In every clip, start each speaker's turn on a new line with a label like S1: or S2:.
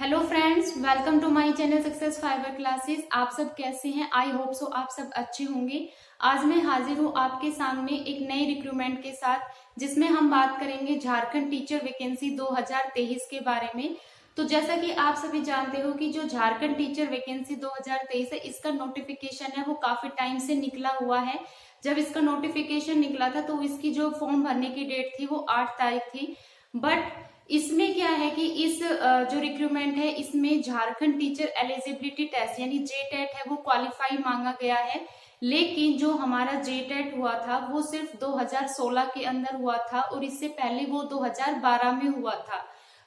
S1: Hello friends, welcome to my channel success fibre classes. आप सब कैसे हैं? आई होप सो आप सब अच्छे होंगे। आज मैं हाजिर हूँ आपके सामने एक नई रिक्रूटमेंट के साथ, जिसमें हम बात करेंगे झारखंड टीचर वैकेंसी 2023 के बारे में। तो जैसा कि आप सभी जानते हो कि जो झारखंड टीचर वैकेंसी 2023 है, इसका नोटिफिकेशन है वो काफी टाइम से निकला हुआ है। जब इसका नोटिफिकेशन निकला था तो इसकी जो फॉर्म भरने की डेट थी वो 8 तारीख थी। बट इसमें क्या है कि इस जो रिक्रूटमेंट है इसमें झारखंड टीचर एलिजिबिलिटी टेस्ट यानी जेटेट है वो क्वालिफाई मांगा गया है। लेकिन जो हमारा जेटेट हुआ था वो सिर्फ 2016 के अंदर हुआ था और इससे पहले वो 2012 में हुआ था।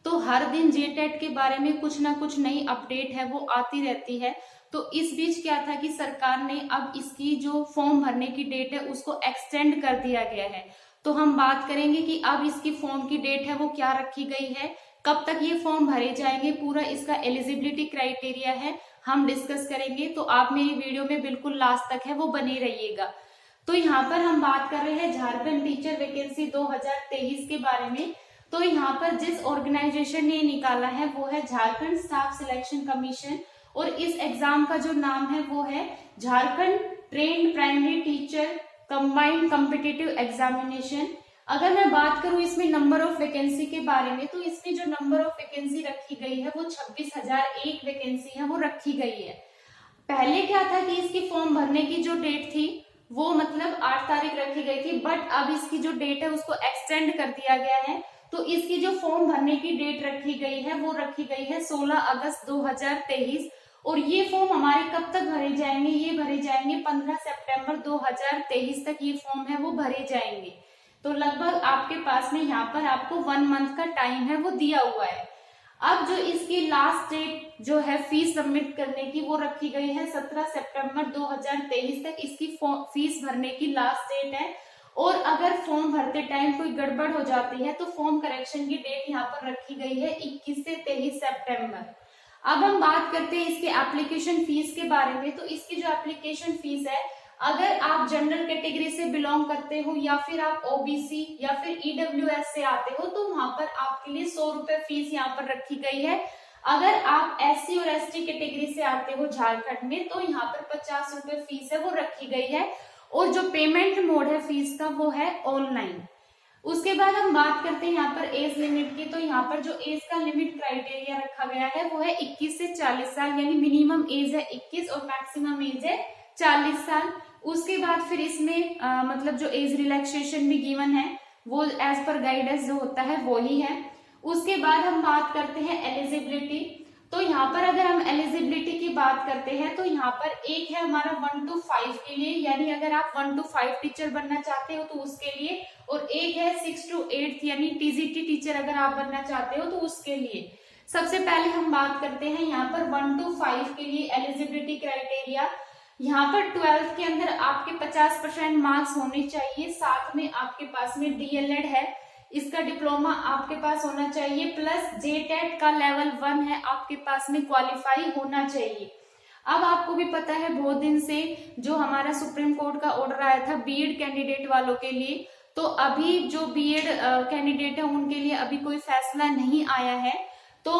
S1: तो हर दिन जेटेट के बारे में कुछ ना कुछ नई अपडेट है वो आती रहती है। तो इस बीच क्या था कि सरकार ने अब इसकी जो फॉर्म भरने की डेट है उसको एक्सटेंड कर दिया गया है। तो हम बात करेंगे कि अब इसकी फॉर्म की डेट है वो क्या रखी गई है, कब तक ये फॉर्म भरे जाएंगे, पूरा इसका एलिजिबिलिटी क्राइटेरिया है हम डिस्कस करेंगे। तो आप मेरी वीडियो में बिल्कुल लास्ट तक है वो बने रहिएगा। तो यहाँ पर हम बात कर रहे हैं झारखंड टीचर वैकेंसी 2023 के बारे में। तो यहाँ पर जिस ऑर्गेनाइजेशन ने निकाला है वो है झारखंड स्टाफ सिलेक्शन कमीशन, और इस एग्जाम का जो नाम है वो है Jharkhand trained primary teacher combined competitive examination. अगर मैं बात करूं इसमें नंबर ऑफ वैकेंसी के बारे में, तो इसमें जो नंबर ऑफ वैकेंसी रखी गई है वो 26,001 वैकेंसी है वो रखी गई है। पहले क्या था कि इसकी फॉर्म भरने की जो डेट थी वो मतलब 8 तारीख रखी गई थी, बट अब इसकी जो डेट है उसको एक्सटेंड कर दिया गया है। तो इसकी जो फॉर्म भरने की डेट रखी गई है वो रखी गई है 16 अगस्त 2023, और ये फॉर्म हमारे कब तक भरे जाएंगे? ये भरे जाएंगे 15 सितंबर 2023 तक ये फॉर्म है वो भरे जाएंगे। तो लगभग आपके पास में यहाँ पर आपको 1 मंथ का टाइम है वो दिया हुआ है। अब जो इसकी लास्ट डेट जो है फीस सबमिट करने की वो रखी गई है 17 सितंबर 2023 तक इसकी फीस भरने की लास्ट डेट है। और अगर फॉर्म भरते टाइम कोई गड़बड़ हो जाती है तो फॉर्म करेक्शन की डेट यहाँ पर रखी गई है 21 से 23 सितंबर। अब हम बात करते हैं इसके एप्लीकेशन फीस के बारे में। तो इसकी जो एप्लीकेशन फीस है, अगर आप जनरल कैटेगरी से बिलोंग करते हो या फिर आप ओबीसी या फिर ईडब्ल्यूएस से आते हो तो वहां पर आपके लिए 100 रुपए फीस यहाँ पर रखी गई है। अगर आप एससी और एसटी कैटेगरी से आते हो झारखंड में तो यहाँ पर 50 रुपए फीस है वो रखी गई है। और जो पेमेंट मोड है फीस का वो है ऑनलाइन। उसके बाद हम बात करते हैं यहाँ पर एज लिमिट की। तो यहाँ पर जो एज का लिमिट क्राइटेरिया रखा गया है वो है 21 से 40 साल, यानी मिनिमम एज है 21 और मैक्सिमम एज है 40 साल। उसके बाद फिर इसमें मतलब जो एज रिलैक्सेशन भी गिवन है वो एज पर गाइडेंस जो होता है वो ही है। उसके बाद हम बात करते हैं एलिजिबिलिटी। तो यहाँ पर अगर हम एलिजिबिलिटी की बात करते हैं तो यहाँ पर एक है हमारा 1 to 5 के लिए, यानी अगर आप 1 to 5 टीचर बनना चाहते हो तो उसके लिए, और एक है 6 to 8 यानी टीजीटी टीचर अगर आप बनना चाहते हो तो उसके लिए। सबसे पहले हम बात करते हैं यहाँ पर 1 to 5 के लिए एलिजिबिलिटी क्राइटेरिया। यहाँ पर 12th के अंदर आपके 50% मार्क्स होने चाहिए, साथ में आपके पास में डीएलएड है, इसका डिप्लोमा आपके पास होना चाहिए, प्लस जेटेट का लेवल 1 है आपके पास में क्वालिफाई होना चाहिए। अब आपको भी पता है बहुत दिन से जो हमारा सुप्रीम कोर्ट का ऑर्डर आया था बीएड कैंडिडेट वालों के लिए, तो अभी जो बीएड कैंडिडेट है उनके लिए अभी कोई फैसला नहीं आया है। तो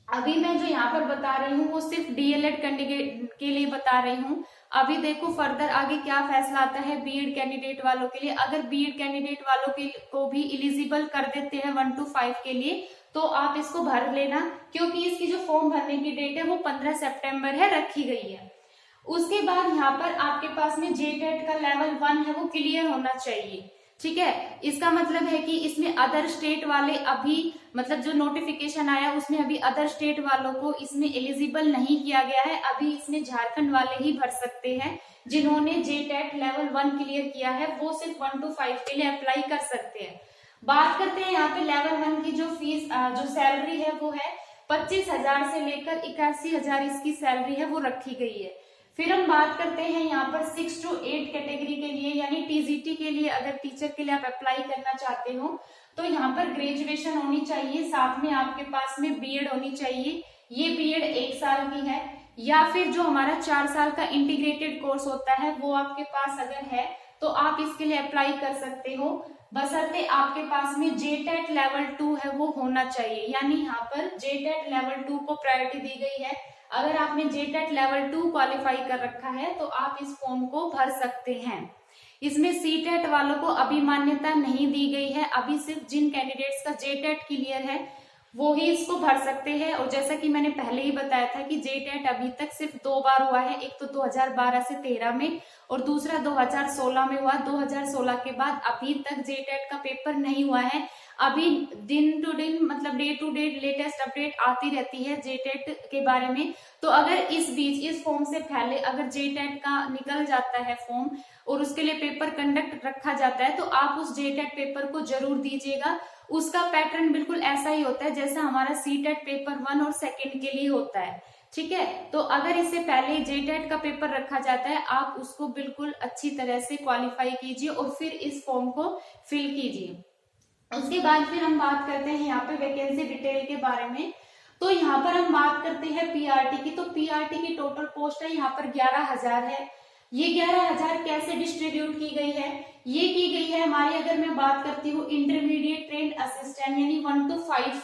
S1: अभी मैं जो यहाँ पर बता रही हूँ वो सिर्फ डीएलएड कैंडिडेट के लिए बता रही हूँ। अभी देखो फर्दर आगे क्या फैसला आता है बीएड कैंडिडेट वालों के लिए। अगर बीएड कैंडिडेट वालों के को भी एलिजिबल कर देते हैं 1 to 5 के लिए तो आप इसको भर लेना, क्योंकि इसकी जो फॉर्म भरने की डेट है वो 15 सितंबर है रखी गई है। उसके बाद यहाँ पर आपके पास में जेटेट का लेवल 1 है वो क्लियर होना चाहिए, ठीक है। इसका मतलब है कि इसमें अदर स्टेट वाले अभी मतलब जो नोटिफिकेशन आया उसमें अभी अदर स्टेट वालों को इसमें एलिजिबल नहीं किया गया है। अभी इसमें झारखंड वाले ही भर सकते हैं, जिन्होंने जेटेट लेवल 1 क्लियर किया है वो सिर्फ 1 to 5 के लिए अप्लाई कर सकते हैं। बात करते हैं यहाँ पे लेवल 1 की जो फीस जो सैलरी है वो है 25,000 से लेकर 81,000 इसकी सैलरी है वो रखी गई है। फिर हम बात करते हैं यहाँ पर 6 to 8 कैटेगरी के लिए, यानी टीजीटी के लिए अगर टीचर के लिए आप अप्लाई करना चाहते हो तो यहाँ पर ग्रेजुएशन होनी चाहिए, साथ में आपके पास में बीएड होनी चाहिए। ये बीएड 1 साल की है, या फिर जो हमारा 4 साल का इंटीग्रेटेड कोर्स होता है वो आपके पास अगर है तो आप इसके लिए अप्लाई कर सकते हो। बशर्ते आपके पास में जेटेट लेवल 2 है वो होना चाहिए, यानी यहाँ पर जेटेट लेवल 2 को प्रायोरिटी दी गई है। अगर आपने जेटेट लेवल 2 क्वालिफाई कर रखा है तो आप इस फॉर्म को भर सकते हैं। इसमें सीटेट वालों को अभी मान्यता नहीं दी गई है, अभी सिर्फ जिन कैंडिडेट्स का जेटेट क्लियर है वो ही इसको भर सकते हैं। और जैसा कि मैंने पहले ही बताया था कि जेटेट अभी तक सिर्फ 2 बार हुआ है, एक तो 2012 से 13 में और दूसरा 2016 में हुआ। 2016 के बाद अभी तक जेटेट का पेपर नहीं हुआ है। अभी दिन टू दिन मतलब day to day latest update आती रहती है जेटेट के बारे में। तो अगर इस बीच इस फॉर्म से पहले अगर जेटेट का निकल जाता है फॉर्म और उसके लिए पेपर कंडक्ट रखा जाता है तो आप उस जेटेट पेपर को जरूर दीजिएगा। उसका पैटर्न बिल्कुल ऐसा ही होता है जैसा हमारा सीटेट पेपर 1 और 2 के लिए होता है, ठीक है। तो अगर इससे पहले जेटेट का पेपर रखा जाता है आप उसको बिल्कुल अच्छी तरह से क्वालिफाई कीजिए और फिर इस फॉर्म को फिल कीजिए। उसके बाद फिर हम बात करते हैं यहाँ पे वैकेंसी डिटेल के बारे में। तो यहाँ पर हम बात करते हैं पीआरटी की। तो पीआरटी की टोटल पोस्ट है यहाँ पर 11,000 है। ये 11,000 कैसे डिस्ट्रीब्यूट की गई है? ये की गई है हमारी, अगर मैं बात करती हूँ इंटरमीडिएट ट्रेंड असिस्टेंट यानी 1 to 5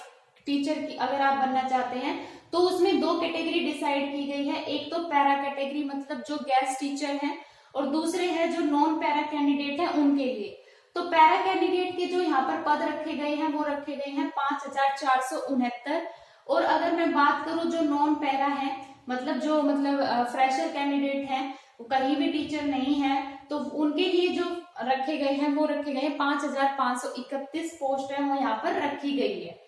S1: टीचर की अगर आप बनना चाहते हैं तो उसमें 2 कैटेगरी डिसाइड की गई है। एक तो पैरा कैटेगरी मतलब जो गेस्ट टीचर हैं और दूसरे है जो नॉन पैरा कैंडिडेट है उनके लिए। तो पैरा कैंडिडेट के जो यहाँ पर पद रखे गए हैं वो रखे गए हैं 5,469। और अगर मैं बात करूं जो नॉन पैरा है मतलब फ्रेशर कैंडिडेट है वो कहीं भी टीचर नहीं है तो उनके लिए जो रखे गए हैं वो रखे गए हैं 5,531 पोस्ट है वो यहाँ पर रखी गई है।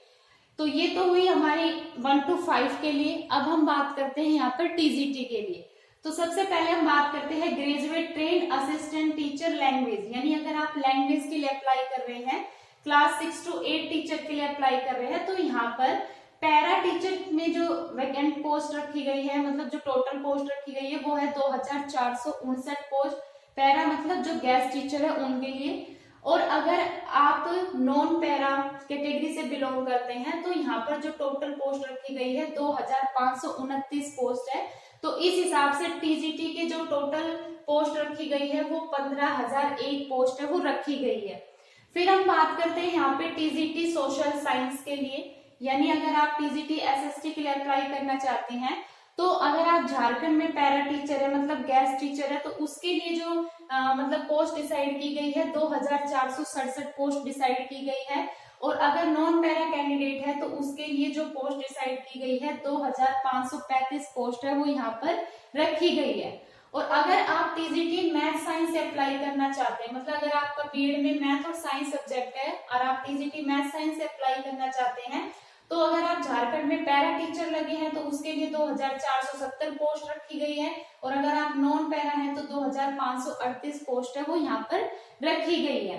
S1: तो ये तो हुई हमारी 1 to 5 के लिए। अब हम बात करते हैं यहाँ पर टीजीटी के लिए। तो सबसे पहले हम बात करते हैं graduate trend assistant teacher language, यानी अगर आप लैंग्वेज के लिए अप्लाई कर रहे हैं, क्लास 6 to 8 टीचर के लिए अप्लाई कर रहे हैं, तो यहाँ पर पैरा टीचर में जो वैकेंट पोस्ट रखी गई है मतलब जो टोटल पोस्ट रखी गई है वो है 2,459 पोस्ट। पैरा मतलब जो गेस्ट टीचर है उनके लिए। और अगर आप नॉन पैरा कैटेगरी से बिलोंग करते हैं तो यहाँ पर जो टोटल पोस्ट रखी गई है 2,529 पोस्ट है। तो इस हिसाब से टीजीटी के जो टोटल पोस्ट रखी गई है वो 15,001 पोस्ट है वो रखी गई है। फिर हम बात करते हैं यहाँ पे टीजीटी सोशल साइंस के लिए, यानी अगर आप टीजीटी एसएसटी के लिए अप्लाई करना चाहते हैं तो अगर आप झारखंड में पैरा टीचर है मतलब गेस्ट टीचर है तो उसके लिए जो पोस्ट डिसाइड की गई है 2,467 पोस्ट डिसाइड की गई है। और अगर नॉन पैरा कैंडिडेट है तो उसके लिए जो पोस्ट डिसाइड की गई है 2,535 पोस्ट है वो यहाँ पर रखी गई है। और अगर आप टीजीटी मैथ साइंस से अप्लाई करना चाहते हैं मतलब अगर आपका बीएड में मैथ और साइंस सब्जेक्ट है और आप टीजीटी मैथ साइंस से अप्लाई करना चाहते हैं तो अगर आप झारखंड में पैरा टीचर लगे हैं तो उसके लिए 2,470 पोस्ट रखी गई है। और अगर आप नॉन पैरा हैं तो 2,538 पोस्ट है वो यहाँ पर रखी गई है।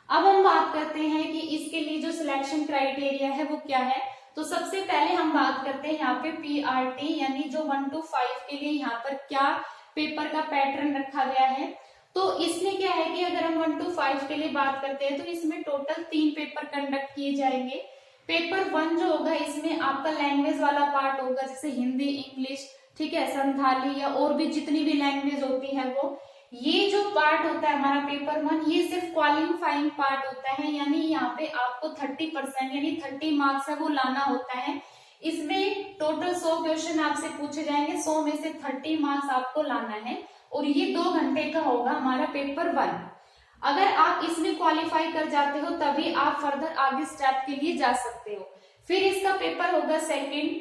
S1: अब हम बात करते हैं कि इसके लिए जो सिलेक्शन क्राइटेरिया है वो क्या है। तो सबसे पहले हम बात करते हैं यहाँ पे पीआरटी यानी जो 1 to 5 के लिए यहाँ पर क्या पेपर का पैटर्न रखा गया है। तो इसमें क्या है कि अगर हम 1 to 5 के लिए बात करते हैं तो इसमें टोटल 3 पेपर कंडक्ट किए जाएंगे। पेपर 1 जो होगा इसमें आपका लैंग्वेज वाला पार्ट होगा जैसे हिंदी, इंग्लिश, ठीक है, संथाली या और भी जितनी भी लैंग्वेज होती है वो। ये जो पार्ट होता है हमारा पेपर 1 ये सिर्फ क्वालिफाइंग पार्ट होता है, यानी यहाँ पे आपको 30% यानी 30 मार्क्स है वो लाना होता है। इसमें टोटल 100 क्वेश्चन आपसे पूछे जाएंगे, 100 में से 30 मार्क्स आपको लाना है और ये 2 घंटे का होगा हमारा पेपर 1। अगर आप इसमें क्वालिफाई कर जाते हो तभी आप फर्दर आगे स्टेप के लिए जा सकते हो। फिर इसका पेपर होगा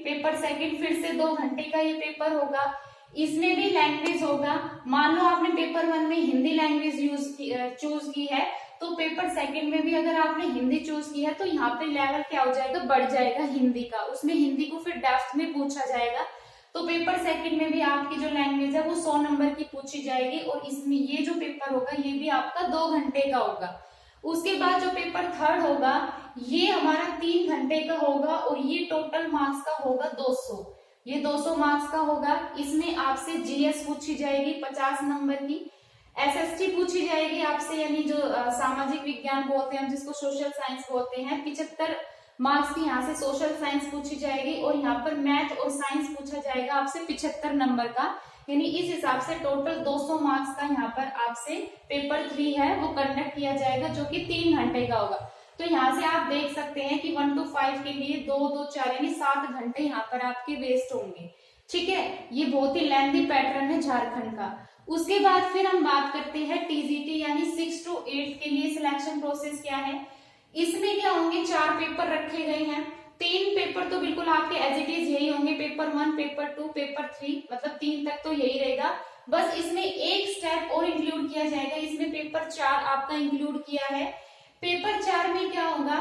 S1: पेपर सेकंड फिर से 2 घंटे का ये पेपर होगा। इसमें भी लैंग्वेज होगा। मान लो आपने पेपर 1 में हिंदी लैंग्वेज चूज की है तो पेपर सेकंड में भी अगर आपने हिंदी चूज की है तो यहाँ पे लेवल क्या हो जाएगा, बढ़ जाएगा हिंदी का। उसमें हिंदी को फिर डेप्थ में पूछा जाएगा। तो पेपर सेकंड में भी आपकी जो लैंग्वेज है वो 100 नंबर की पूछी जाएगी और इसमें ये जो पेपर होगा ये भी आपका 2 घंटे का होगा। उसके बाद जो पेपर थर्ड होगा ये हमारा 3 घंटे का होगा और ये टोटल मार्क्स का होगा 200। ये 200 मार्क्स का होगा। इसमें आपसे जीएस पूछी जाएगी 50 नंबर की, एसएसटी पूछी जाएगी आपसे यानी जो सामाजिक विज्ञान बोलते हैं हम जिसको सोशल साइंस बोलते हैं, 75 मार्क्स की यहाँ से सोशल साइंस पूछी जाएगी। और यहाँ पर मैथ और साइंस पूछा जाएगा आपसे 75 नंबर का, यानी इस हिसाब से टोटल 200 मार्क्स का यहाँ पर आपसे पेपर 3 है वो कंडक्ट किया जाएगा, जो कि 3 घंटे का होगा। तो यहाँ से आप देख सकते हैं कि 1 to 5 के लिए 2 2 4 यानी 7 घंटे यहाँ पर आपके वेस्ट होंगे। ठीक है, ये बहुत ही लेंथी पैटर्न है झारखंड का। उसके बाद फिर हम बात करते हैं टीजीटी यानी 6 to 8 के लिए सिलेक्शन प्रोसेस क्या है। इसमें क्या होंगे, 4 पेपर रखे गए हैं। 3 पेपर तो बिल्कुल आपके एज इट इज यही होंगे, पेपर 1, पेपर 2, पेपर 3, मतलब 3 तक तो यही रहेगा। बस इसमें एक स्टेप और इंक्लूड किया जाएगा, इसमें पेपर 4 आपका इंक्लूड किया है। पेपर 4 में क्या होगा,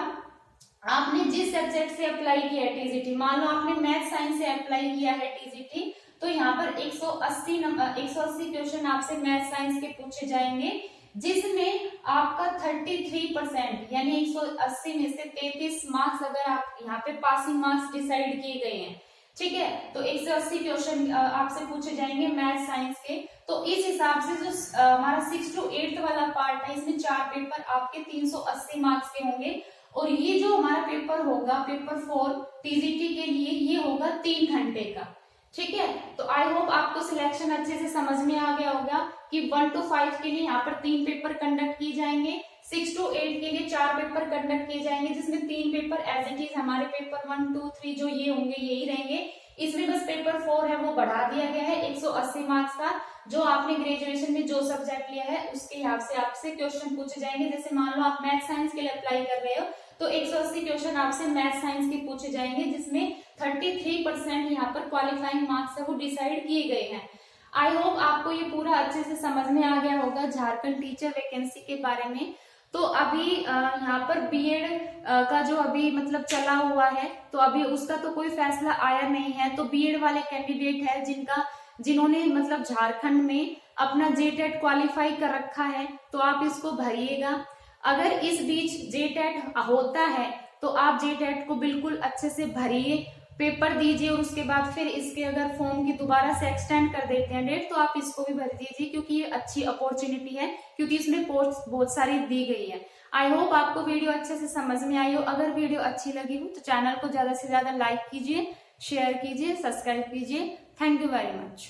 S1: आपने जिस सब्जेक्ट से अप्लाई किया है टीजीटी, मान लो आपने मैथ साइंस से अप्लाई किया है टीजीटी, तो यहाँ पर 180 क्वेश्चन आपसे मैथ साइंस के पूछे जाएंगे, जिसमें आपका 33% यानी 180 में से 33 मार्क्स अगर आप यहाँ पे पासिंग मार्क्स डिसाइड किए गए हैं। ठीक है, तो 180 क्वेश्चन आपसे पूछे जाएंगे मैथ साइंस के। तो इस हिसाब से जो हमारा 6 to 8 वाला पार्ट है, इसमें 4 पेपर आपके 380 मार्क्स के होंगे। और ये जो हमारा पेपर होगा, पेपर 4 टीजीटी के लिए, ये होगा 3 घंटे का। ठीक है, तो आई होप आपको सिलेक्शन अच्छे से समझ में आ गया होगा कि 1 to 5 के लिए यहाँ पर 3 पेपर कंडक्ट किए जाएंगे, 6 to 8 के लिए 4 पेपर कंडक्ट किए जाएंगे, जिसमें 3 पेपर एज इट इज हमारे पेपर 1 2 3 जो ये होंगे यही रहेंगे। इसमें बस पेपर 4 है वो बढ़ा दिया गया है 180 मार्क्स का। जो आपने ग्रेजुएशन में जो सब्जेक्ट लिया है उसके हिसाब से आपसे क्वेश्चन पूछे जाएंगे। जैसे मान लो आप मैथ साइंस के लिए अप्लाई कर रहे हो, तो 180 क्वेश्चन आपसे मैथ साइंस के पूछे जाएंगे, जिसमें 33% यहाँ पर क्वालिफाइंग मार्क्स है वो डिसाइड किए गए हैं। आई होप आपको ये पूरा अच्छे से समझ में आ गया होगा झारखंड टीचर वैकेंसी के बारे में। तो अभी यहाँ पर बीएड का जो अभी मतलब चला हुआ है, तो अभी उसका तो कोई फैसला आया नहीं है। तो बीएड वाले कैंडिडेट है जिन्होंने मतलब झारखंड में अपना जेटेट क्वालिफाई कर रखा है, तो आप इसको भरिएगा। अगर इस बीच जेटेट होता है तो आप जेटेट को बिल्कुल अच्छे से भरिए, पेपर दीजिए, और उसके बाद फिर इसके अगर फॉर्म की दोबारा से एक्सटेंड कर देते हैं डेट, तो आप इसको भी भर दीजिए, क्योंकि ये अच्छी अपॉर्चुनिटी है, क्योंकि इसमें पोस्ट बहुत सारी दी गई है। आई होप आपको वीडियो अच्छे से समझ में आई हो। अगर वीडियो अच्छी लगी हो तो चैनल को ज्यादा से ज्यादा लाइक कीजिए, शेयर कीजिए, सब्सक्राइब कीजिए। Thank you very much.